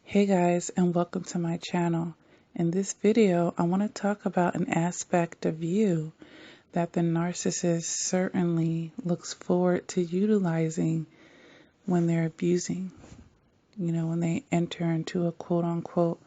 Hey guys, and welcome to my channel. In this video, I want to talk about an aspect of you that the narcissist certainly looks forward to utilizing when they're abusing. When they enter into a quote-unquote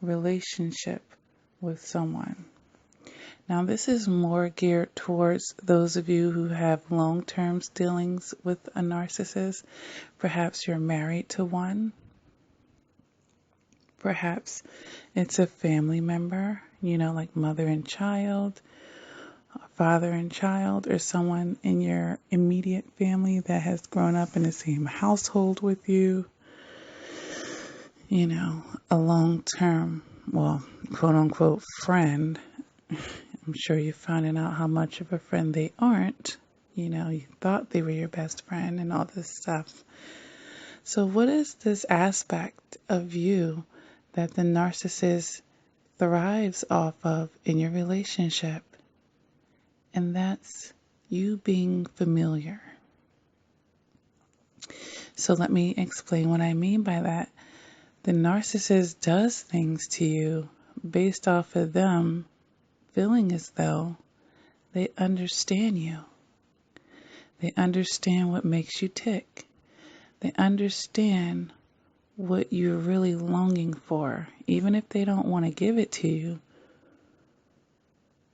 relationship with someone. Now, this is more geared towards those of you who have long-term dealings with a narcissist. Perhaps you're married to one. Perhaps it's a family member, like mother and child, father and child, or someone in your immediate family that has grown up in the same household with you. A long-term, quote-unquote friend. I'm sure you're finding out how much of a friend they aren't. You thought they were your best friend and all this stuff. So what is this aspect of you that the narcissist thrives off of in your relationship? And that's you being familiar. So let me explain what I mean by that. The narcissist does things to you based off of them feeling as though they understand you. They understand what makes you tick. They understand what you're really longing for, even if they don't want to give it to you.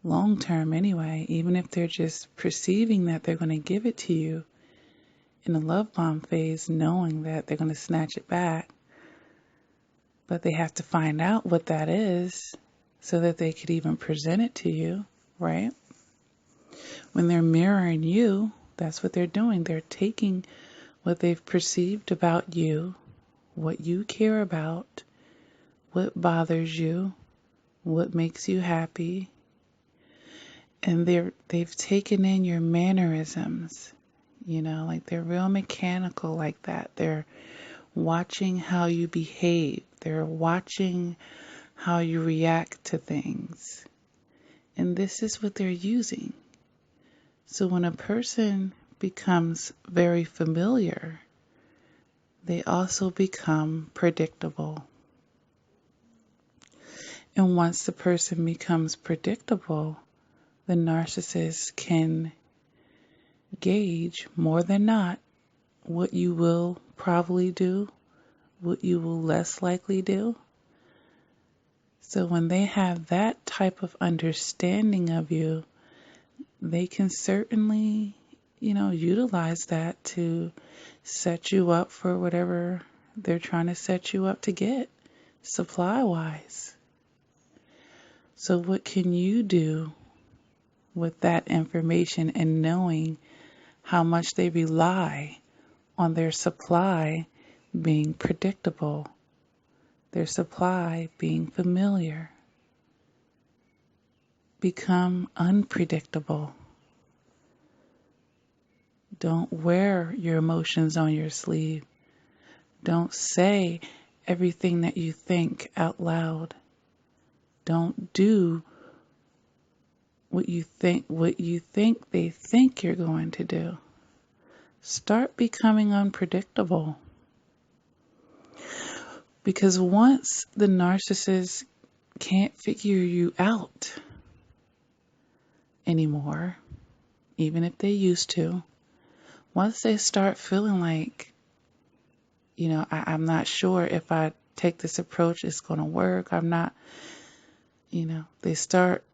Long term anyway, even if they're just perceiving that they're going to give it to you in the love bomb phase, knowing that they're going to snatch it back. But they have to find out what that is so that they could even present it to you, right? When they're mirroring you, that's what they're doing. They're taking what they've perceived about you, what you care about, what bothers you, what makes you happy, and they've taken in your mannerisms, like they're real mechanical like that. They're watching how you behave. They're watching how you react to things. And this is what they're using. So when a person becomes very familiar, they also become predictable. And once the person becomes predictable, the narcissist can gauge more than not what you will probably do, what you will less likely do. So when they have that type of understanding of you, they can certainly, utilize that to set you up for whatever they're trying to set you up to get, supply-wise. So what can you do with that information and knowing how much they rely on their supply being predictable, their supply being familiar? Become unpredictable. Don't wear your emotions on your sleeve. Don't say everything that you think out loud. Don't do what you think they think you're going to do. Start becoming unpredictable. Because once the narcissist can't figure you out anymore, even if they used to, once they start feeling like, I'm not sure if I take this approach, it's going to work. I'm not, they start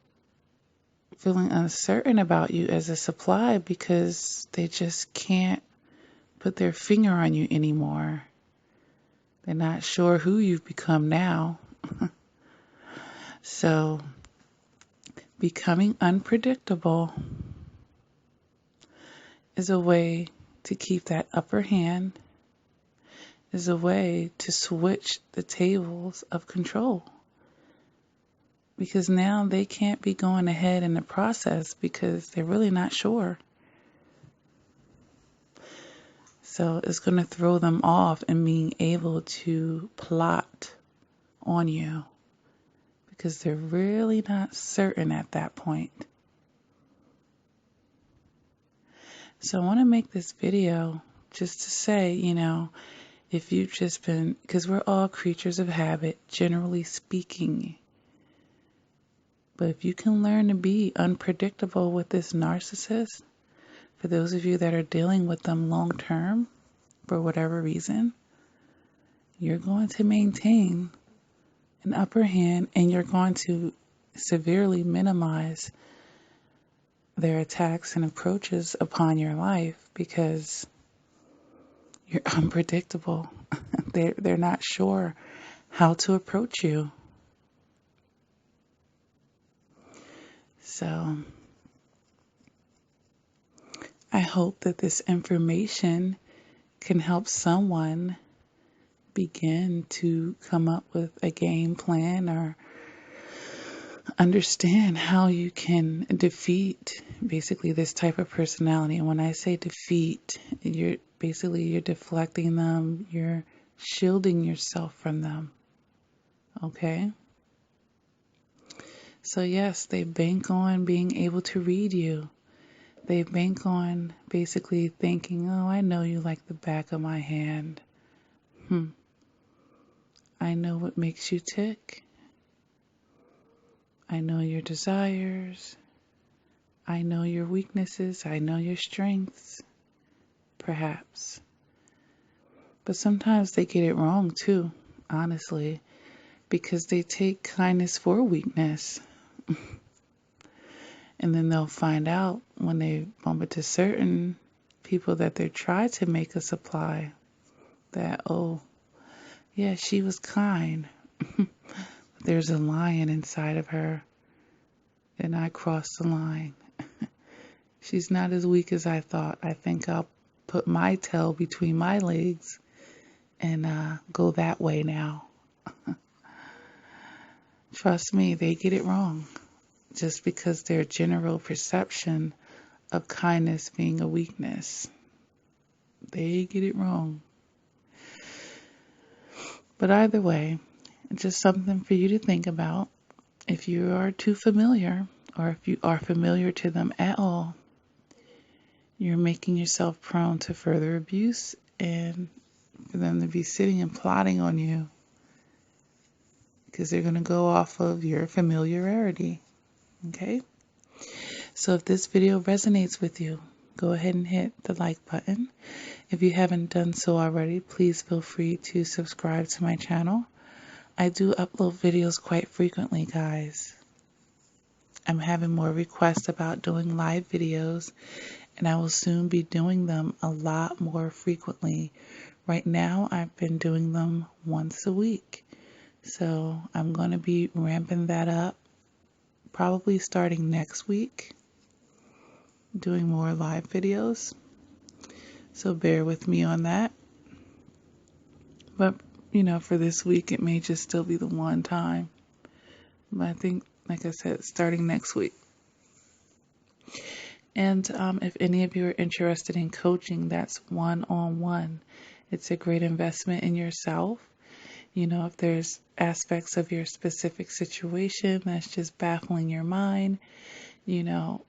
feeling uncertain about you as a supply because they just can't put their finger on you anymore. They're not sure who you've become now. So, becoming unpredictable is a way to keep that upper hand, is a way to switch the tables of control. Because now they can't be going ahead in the process because they're really not sure. So it's going to throw them off in being able to plot on you because they're really not certain at that point. So I want to make this video just to say, If you've just been, because we're all creatures of habit, generally speaking. But if you can learn to be unpredictable with this narcissist, for those of you that are dealing with them long term, for whatever reason, you're going to maintain an upper hand and you're going to severely minimize their attacks and approaches upon your life because you're unpredictable. They're not sure how to approach you. So I hope that this information can help someone begin to come up with a game plan or understand how you can defeat basically this type of personality. And when I say defeat, you're deflecting them, you're shielding yourself from them. Okay? So yes, they bank on being able to read you. They bank on basically thinking, oh, I know you like the back of my hand. I know what makes you tick. I know your desires. I know your weaknesses. I know your strengths. Perhaps. But sometimes they get it wrong too, honestly, because they take kindness for weakness. And then they'll find out when they bump into certain people that they try to make us apply that, oh, yeah, she was kind. There's a lion inside of her, and I crossed the line. She's not as weak as I thought. I think I'll put my tail between my legs and go that way now. Trust me, they get it wrong. Just because their general perception of kindness being a weakness, they get it wrong. But either way, just something for you to think about. If you are too familiar, or if you are familiar to them at all, you're making yourself prone to further abuse and for them to be sitting and plotting on you because they're going to go off of your familiarity. Okay? So if this video resonates with you, go ahead and hit the like button. If you haven't done so already, please feel free to subscribe to my channel. I do upload videos quite frequently, guys. I'm having more requests about doing live videos, and I will soon be doing them a lot more frequently. Right now, I've been doing them once a week. So I'm going to be ramping that up, probably starting next week, doing more live videos. So bear with me on that. But, for this week, it may just still be the one time. But I think, like I said, starting next week. And if any of you are interested in coaching, that's one-on-one. It's a great investment in yourself. If there's aspects of your specific situation that's just baffling your mind, you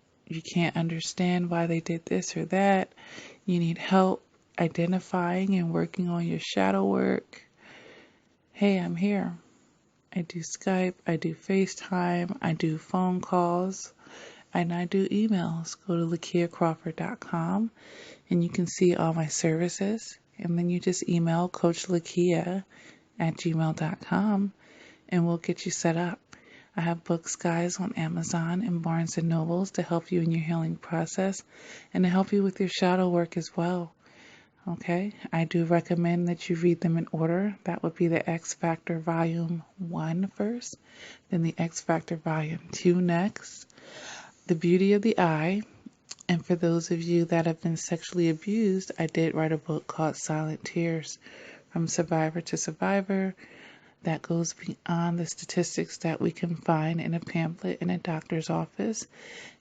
can't understand why they did this or that, you need help identifying and working on your shadow work, hey, I'm here. I do Skype, I do FaceTime, I do phone calls, and I do emails. Go to LakiaCrawford.com and you can see all my services. And then you just email CoachLakia@gmail.com and we'll get you set up. I have books, guys, on Amazon and Barnes & Nobles to help you in your healing process and to help you with your shadow work as well. Okay, I do recommend that you read them in order. That would be the X Factor Volume 1 first, then the X Factor Volume 2 next, The Beauty of the Eye. And for those of you that have been sexually abused, I did write a book called Silent Tears, From Survivor to Survivor. That goes beyond the statistics that we can find in a pamphlet in a doctor's office.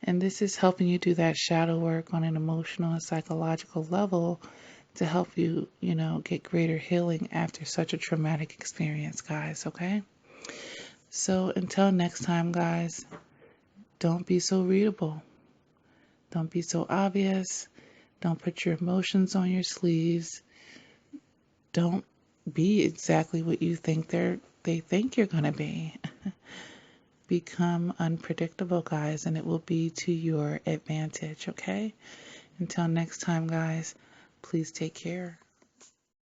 And this is helping you do that shadow work on an emotional and psychological level to help you, get greater healing after such a traumatic experience, guys, okay? So until next time, guys, don't be so readable. Don't be so obvious. Don't put your emotions on your sleeves. Don't be exactly what you think they think you're going to be. Become unpredictable, guys, and it will be to your advantage, okay? Until next time, guys, please take care.